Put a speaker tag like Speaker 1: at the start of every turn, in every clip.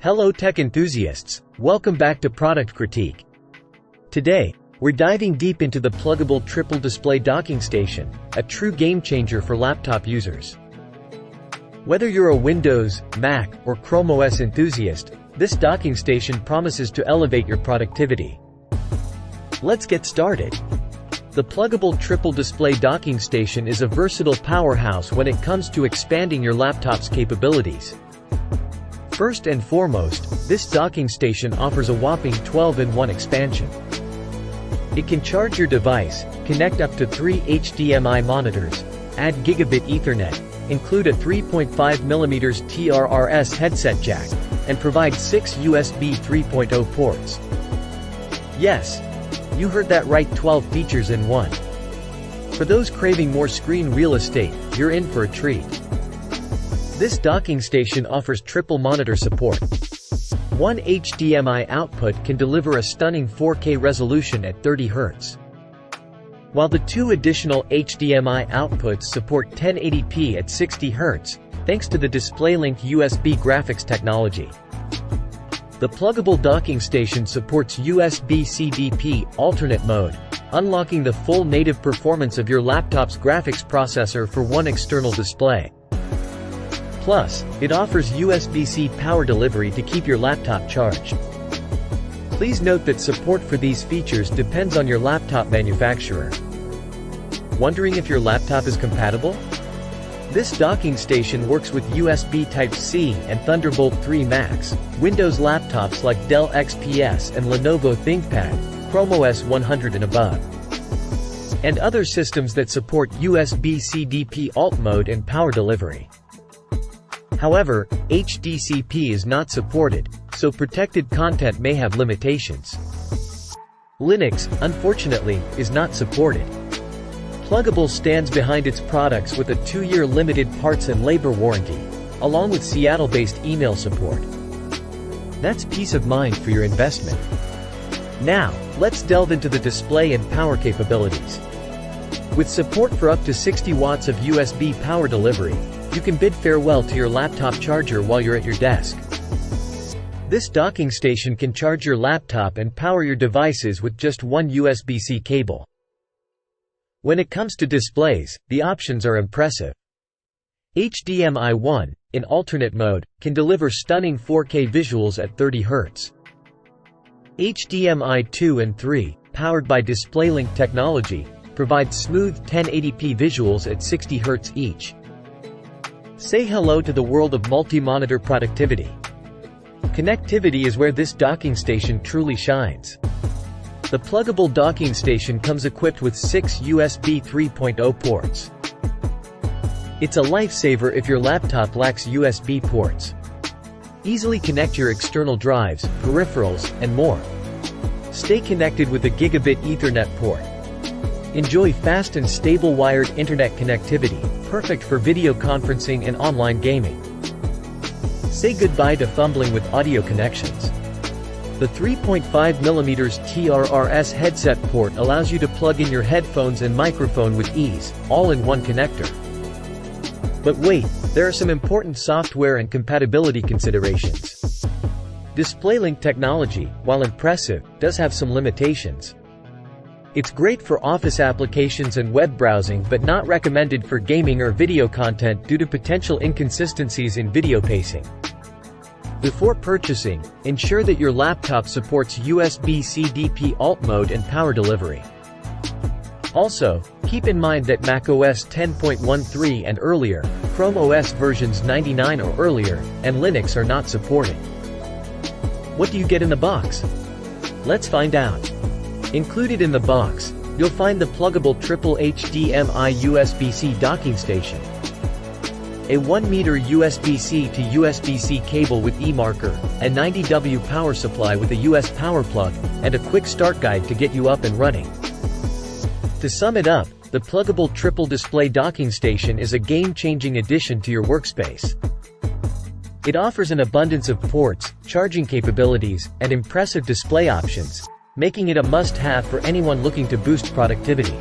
Speaker 1: Hello tech enthusiasts, welcome back to Product Critique. Today, we're diving deep into the Plugable Triple Display Docking Station, a true game-changer for laptop users. Whether you're a Windows, Mac, or Chrome OS enthusiast, this docking station promises to elevate your productivity. Let's get started. The Plugable Triple Display Docking Station is a versatile powerhouse when it comes to expanding your laptop's capabilities. First and foremost, this docking station offers a whopping 12-in-1 expansion. It can charge your device, connect up to 3 HDMI monitors, add gigabit Ethernet, include a 3.5mm TRRS headset jack, and provide 6 USB 3.0 ports. Yes, you heard that right, 12 features in one. For those craving more screen real estate, you're in for a treat. This docking station offers triple monitor support. One HDMI output can deliver a stunning 4K resolution at 30 Hz. While the two additional HDMI outputs support 1080p at 60 Hz, thanks to the DisplayLink USB graphics technology. The Plugable docking station supports USB-C/DP alternate mode, unlocking the full native performance of your laptop's graphics processor for one external display. Plus, it offers USB-C power delivery to keep your laptop charged. Please note that support for these features depends on your laptop manufacturer. Wondering if your laptop is compatible? This docking station works with USB Type-C and Thunderbolt 3 Max, Windows laptops like Dell XPS and Lenovo ThinkPad, Chrome OS 100 and above, and other systems that support USB-C/DP alt mode and power delivery. However, HDCP is not supported, so protected content may have limitations. Linux, unfortunately, is not supported. Plugable stands behind its products with a 2-year limited parts and labor warranty, along with Seattle-based email support. That's peace of mind for your investment. Now, let's delve into the display and power capabilities. With support for up to 60 watts of USB power delivery, you can bid farewell to your laptop charger while you're at your desk. This docking station can charge your laptop and power your devices with just one USB-C cable. When it comes to displays, the options are impressive. HDMI 1, in alternate mode, can deliver stunning 4K visuals at 30 Hz. HDMI 2 and 3, powered by DisplayLink technology, provide smooth 1080p visuals at 60 Hz each. Say hello to the world of multi-monitor productivity. Connectivity is where this docking station truly shines. The Plugable docking station comes equipped with 6 USB 3.0 ports. It's a lifesaver if your laptop lacks USB ports. Easily connect your external drives, peripherals, and more. Stay connected with a gigabit Ethernet port. Enjoy fast and stable wired internet connectivity, perfect for video conferencing and online gaming. Say goodbye to fumbling with audio connections. The 3.5mm TRRS headset port allows you to plug in your headphones and microphone with ease, all in one connector. But wait, there are some important software and compatibility considerations. DisplayLink technology, while impressive, does have some limitations. It's great for office applications and web browsing but not recommended for gaming or video content due to potential inconsistencies in video pacing. Before purchasing, ensure that your laptop supports USB-C/DP alt mode and power delivery. Also, keep in mind that macOS 10.13 and earlier, Chrome OS versions 99 or earlier, and Linux are not supported. What do you get in the box? Let's find out. Included in the box, you'll find the Plugable Triple HDMI USB-C docking station, a 1-meter USB-C to USB-C cable with eMarker, a 90W power supply with a US power plug, and a quick start guide to get you up and running. To sum it up, the Plugable Triple Display Docking Station is a game-changing addition to your workspace. It offers an abundance of ports, charging capabilities, and impressive display options, making it a must-have for anyone looking to boost productivity.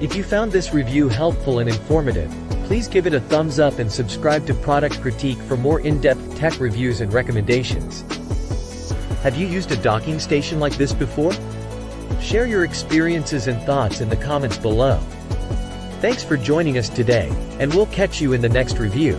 Speaker 1: If you found this review helpful and informative, Please give it a thumbs up and subscribe to Product Critique for more in-depth tech reviews and recommendations. Have you used a docking station like this before? Share your experiences and thoughts in the comments below. Thanks for joining us today, and we'll catch you in the next review.